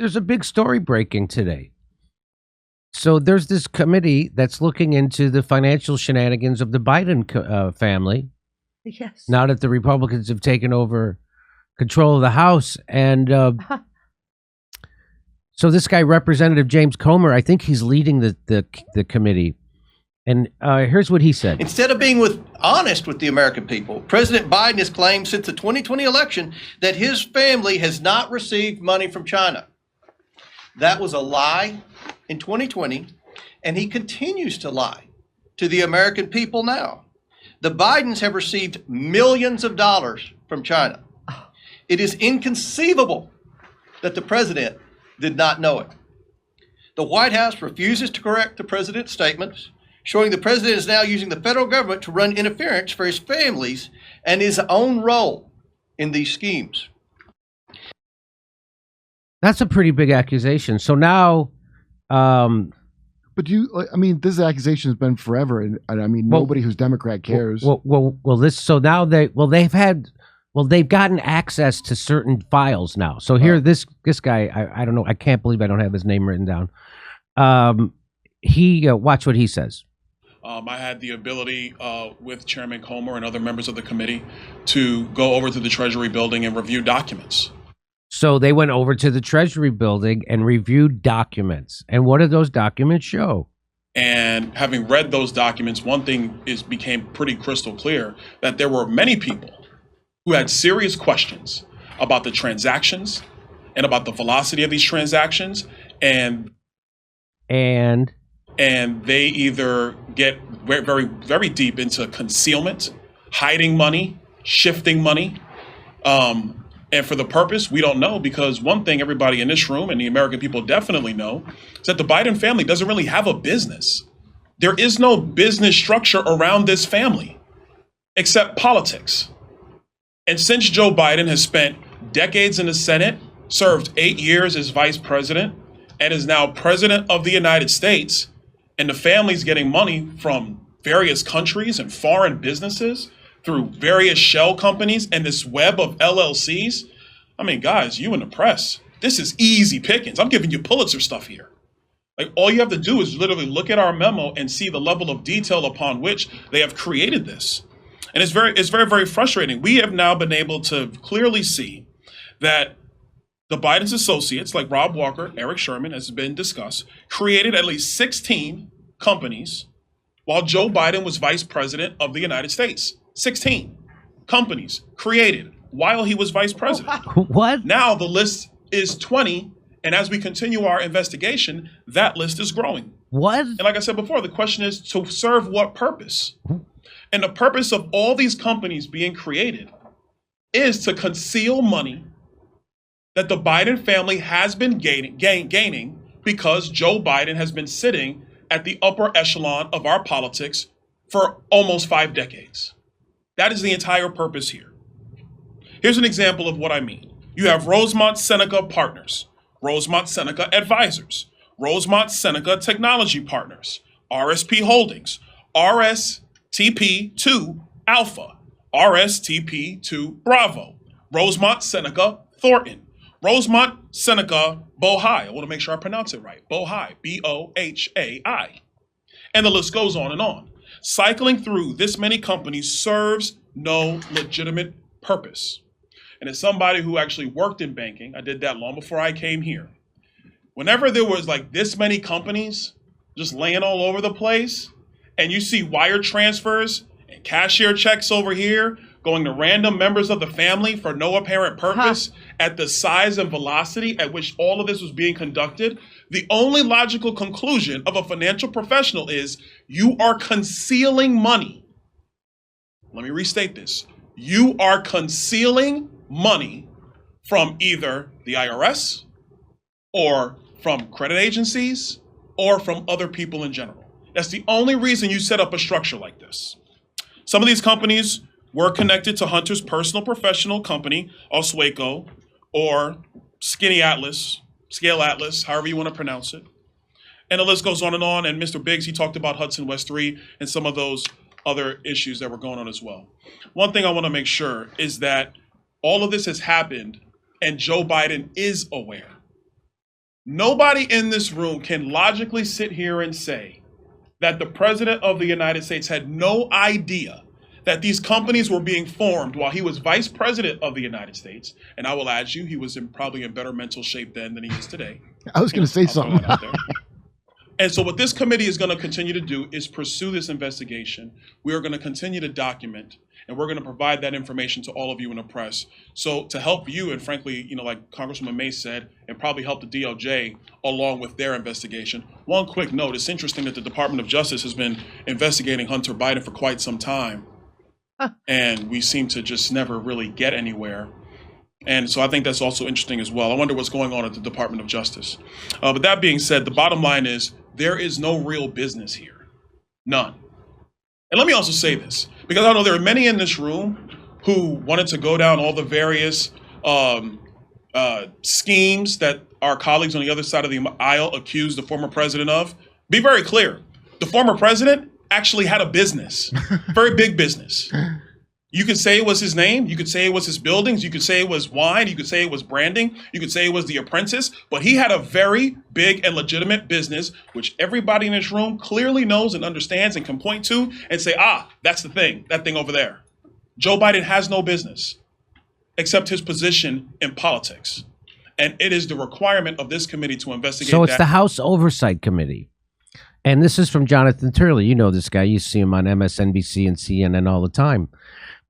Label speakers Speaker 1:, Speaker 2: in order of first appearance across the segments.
Speaker 1: there's a big story breaking today. So there's this committee that's looking into the financial shenanigans of the Biden family.
Speaker 2: Yes.
Speaker 1: Now that the Republicans have taken over control of the House. And so this guy, Representative James Comer, I think he's leading the committee. And here's what he said.
Speaker 3: Instead of being honest with the American people, President Biden has claimed since the 2020 election that his family has not received money from China. That was a lie in 2020, and he continues to lie to the American people now. The Bidens have received millions of dollars from China. It is inconceivable that the president did not know it. The White House refuses to correct the president's statements, showing the president is now using the federal government to run interference for his families and his own role in these schemes.
Speaker 1: That's a pretty big accusation. So now,
Speaker 4: but I mean, this accusation has been forever, and I mean, nobody who's Democrat cares.
Speaker 1: They've gotten access to certain files now. So here, this guy, I don't know, I can't believe I don't have his name written down. Watch what he says.
Speaker 5: I had the ability with Chairman Comer and other members of the committee to go over to the Treasury building and review documents.
Speaker 1: So they went over to the Treasury building and reviewed documents. And what did those documents show?
Speaker 5: And having read those documents, one thing became pretty crystal clear, that there were many people who had serious questions about the transactions and about the velocity of these transactions. And they either get very, very deep into concealment, hiding money, shifting money. And for the purpose, we don't know, because one thing everybody in this room and the American people definitely know is that the Biden family doesn't really have a business. There is no business structure around this family except politics. And since Joe Biden has spent decades in the Senate, served 8 years as vice president, and is now president of the United States, and the family's getting money from various countries and foreign businesses through various shell companies and this web of LLCs. I mean, guys, you in the press, this is easy pickings. I'm giving you Pulitzer stuff here. Like, all you have to do is literally look at our memo and see the level of detail upon which they have created this. And it's very, very frustrating. We have now been able to clearly see that the Biden's associates, like Rob Walker, Eric Sherman, as has been discussed, created at least 16 companies while Joe Biden was vice president of the United States. 16 companies created while he was vice president.
Speaker 1: What?
Speaker 5: Now the list is 20, and as we continue our investigation, that list is growing.
Speaker 1: What?
Speaker 5: And like I said before, the question is to serve what purpose? And the purpose of all these companies being created is to conceal money that the Biden family has been gaining because Joe Biden has been sitting at the upper echelon of our politics for almost 5 decades. That is the entire purpose here. Here's an example of what I mean. You have Rosemont Seneca Partners, Rosemont Seneca Advisors, Rosemont Seneca Technology Partners, RSP Holdings, RSTP2 Alpha, RSTP2 Bravo, Rosemont Seneca Thornton, Rosemont Seneca Bohai. I want to make sure I pronounce it right. Bohai, Bohai. And the list goes on and on. Cycling through this many companies serves no legitimate purpose. And as somebody who actually worked in banking, I did that long before I came here. Whenever there was like this many companies just laying all over the place, and you see wire transfers and cashier checks over here going to random members of the family for no apparent purpose at the size and velocity at which all of this was being conducted, the only logical conclusion of a financial professional is you are concealing money. Let me restate this. You are concealing money from either the IRS or from credit agencies or from other people in general. That's the only reason you set up a structure like this. Some of these companies were connected to Hunter's personal professional company, Oswego, or Skinny Atlas, Scale Atlas, however you want to pronounce it. And the list goes on. And Mr. Biggs, he talked about Hudson West 3 and some of those other issues that were going on as well. One thing I want to make sure is that all of this has happened and Joe Biden is aware. Nobody in this room can logically sit here and say that the president of the United States had no idea that these companies were being formed while he was vice president of the United States. And I will add you, he was probably in better mental shape then than he is today.
Speaker 4: I was going to say something.
Speaker 5: And so what this committee is going to continue to do is pursue this investigation. We are going to continue to document, and we're going to provide that information to all of you in the press. So to help you, and frankly, like Congresswoman May said, and probably help the DOJ along with their investigation. One quick note, it's interesting that the Department of Justice has been investigating Hunter Biden for quite some time. And we seem to just never really get anywhere. And so I think that's also interesting as well. I wonder what's going on at the Department of Justice. But that being said, the bottom line is there is no real business here. None. And let me also say this, because I know there are many in this room who wanted to go down all the various schemes that our colleagues on the other side of the aisle accused the former president of. Be very clear. The former president actually had a business, very big business. You could say it was his name. You could say it was his buildings. You could say it was wine. You could say it was branding. You could say it was The Apprentice. But he had a very big and legitimate business, which everybody in this room clearly knows and understands and can point to and say, that's the thing, that thing over there. Joe Biden has no business except his position in politics. And it is the requirement of this committee to investigate that.
Speaker 1: So it's the House Oversight Committee. And this is from Jonathan Turley. You know this guy. You see him on MSNBC and CNN all the time.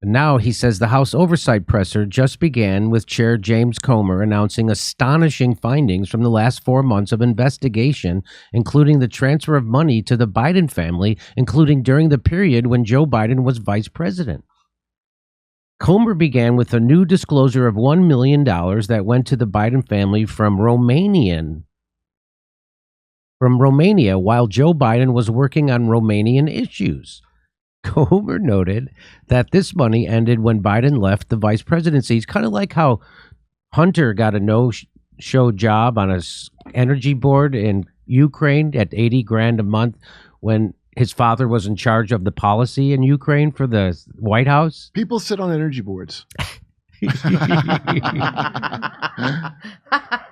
Speaker 1: Now he says the House Oversight presser just began with Chair James Comer announcing astonishing findings from the last 4 months of investigation, including the transfer of money to the Biden family, including during the period when Joe Biden was vice president. Comer began with a new disclosure of $1 million that went to the Biden family from Romania while Joe Biden was working on Romanian issues. Comer noted that this money ended when Biden left the vice presidency. It's kind of like how Hunter got a no-show job on a energy board in Ukraine at $80,000 a month when his father was in charge of the policy in Ukraine for the White House.
Speaker 4: People sit on energy boards.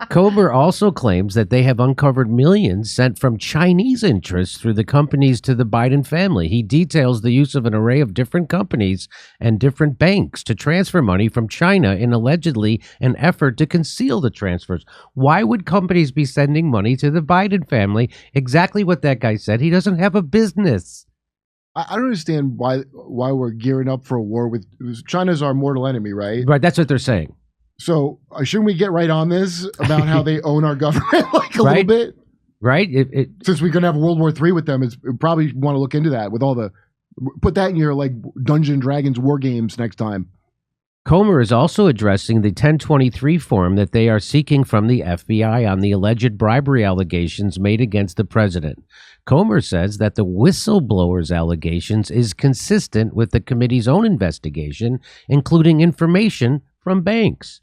Speaker 1: Comer also claims that they have uncovered millions sent from Chinese interests through the companies to the Biden family. He details the use of an array of different companies and different banks to transfer money from China in allegedly an effort to conceal the transfers. Why would companies be sending money to the Biden family? Exactly what that guy said. He doesn't have a business.
Speaker 4: I don't understand why we're gearing up for a war with China's our mortal enemy, right?
Speaker 1: Right, that's what they're saying.
Speaker 4: So shouldn't we get right on this about how they own our government like a little bit?
Speaker 1: Right.
Speaker 4: Since we're going to have World War III with them, we probably want to look into that with all the put that in your like Dungeons & Dragons war games next time.
Speaker 1: Comer is also addressing the 1023 form that they are seeking from the FBI on the alleged bribery allegations made against the president. Comer says that the whistleblower's allegations is consistent with the committee's own investigation, including information from banks.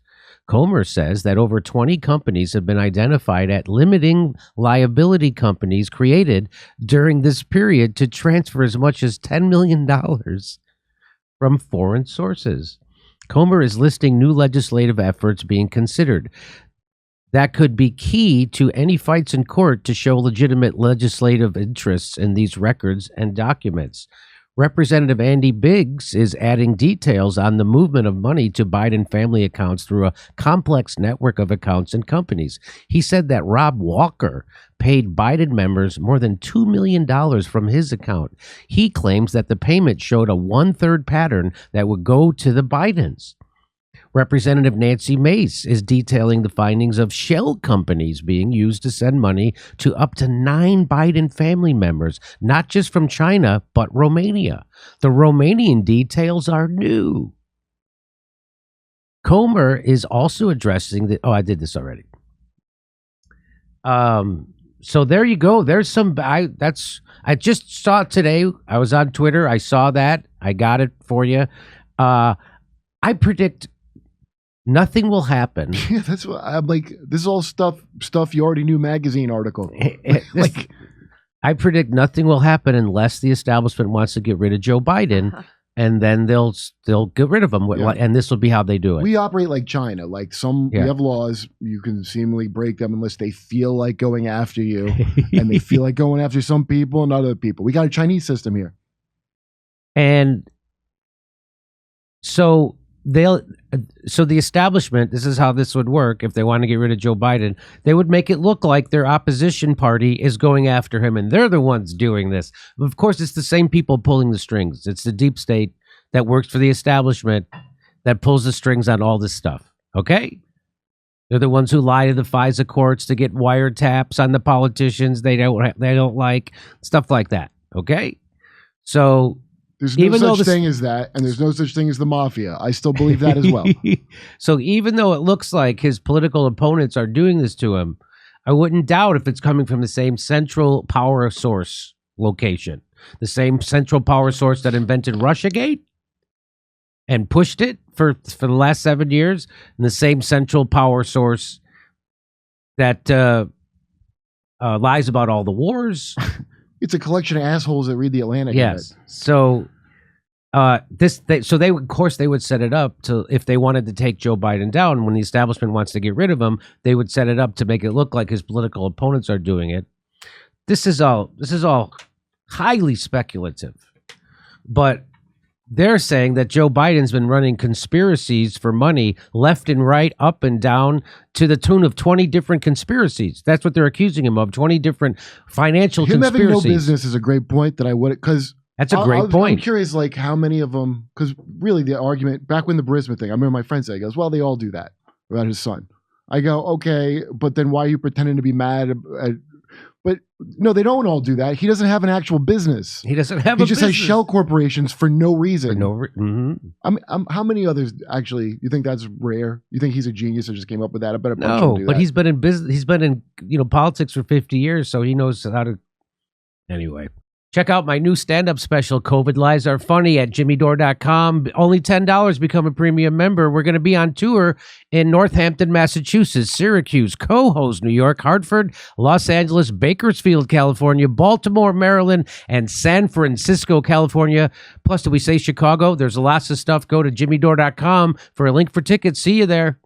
Speaker 1: Comer says that over 20 companies have been identified at limiting liability companies created during this period to transfer as much as $10 million from foreign sources. Comer is listing new legislative efforts being considered that could be key to any fights in court to show legitimate legislative interests in these records and documents. Representative Andy Biggs is adding details on the movement of money to Biden family accounts through a complex network of accounts and companies. He said that Rob Walker paid Biden members more than $2 million from his account. He claims that the payment showed a 1/3 pattern that would go to the Bidens. Representative Nancy Mace is detailing the findings of shell companies being used to send money to up to 9 Biden family members, not just from China, but Romania. The Romanian details are new. Comer is also addressing the... Oh, I did this already. So there you go. There's some... I just saw it today. I was on Twitter. I saw that. I got it for you. I predict... nothing will happen.
Speaker 4: Yeah, that's what I'm like. This is all stuff you already knew. Magazine article.
Speaker 1: I predict nothing will happen unless the establishment wants to get rid of Joe Biden and then they'll get rid of them.
Speaker 4: Yeah.
Speaker 1: And this will be how they do it.
Speaker 4: We operate like China. Like we have laws. You can seemingly break them unless they feel like going after you, and they feel like going after some people and other people. We got a Chinese system here.
Speaker 1: And so the establishment, this is how this would work if they want to get rid of Joe Biden. They would make it look like their opposition party is going after him and they're the ones doing this. Of course, it's the same people pulling the strings. It's the deep state that works for the establishment that pulls the strings on all this stuff. Okay? They're the ones who lie to the FISA courts to get wiretaps on the politicians they don't like, stuff like that. Okay? So
Speaker 4: there's no such thing as that, and there's no such thing as the mafia. I still believe that as well.
Speaker 1: So even though it looks like his political opponents are doing this to him, I wouldn't doubt if it's coming from the same central power source location, the same central power source that invented Russiagate and pushed it for the last 7 years, and the same central power source that lies about all the wars.
Speaker 4: It's a collection of assholes that read the Atlantic.
Speaker 1: Yes. So they would set it up to, if they wanted to take Joe Biden down, when the establishment wants to get rid of him, they would set it up to make it look like his political opponents are doing it. This is all highly speculative. But they're saying that Joe Biden's been running conspiracies for money left and right, up and down, to the tune of 20 different conspiracies. That's what they're accusing him of, 20 different financial conspiracies.
Speaker 4: Him having no business is a great point that I would, because
Speaker 1: that's a great point.
Speaker 4: I'm curious, like, how many of them, because really the argument, back when the Brisbane thing, I remember my friend said, he goes, well, they all do that about his son. I go, okay, but then why are you pretending to be mad? But no, they don't all do that. He doesn't have an actual business.
Speaker 1: He doesn't have
Speaker 4: He just has shell corporations for no reason. How many others actually? You think that's rare? You think he's a genius and just came up with that? I bet a bunch of them do
Speaker 1: but
Speaker 4: that.
Speaker 1: he's been in business. He's been in politics for 50 years, so he knows how to. Anyway, check out my new stand-up special, COVID Lies Are Funny, at jimmydore.com. Only $10. Become a premium member. We're going to be on tour in Northampton, Massachusetts, Syracuse, Cohoes, New York, Hartford, Los Angeles, Bakersfield, California, Baltimore, Maryland, and San Francisco, California. Plus, did we say Chicago? There's lots of stuff. Go to jimmydore.com for a link for tickets. See you there.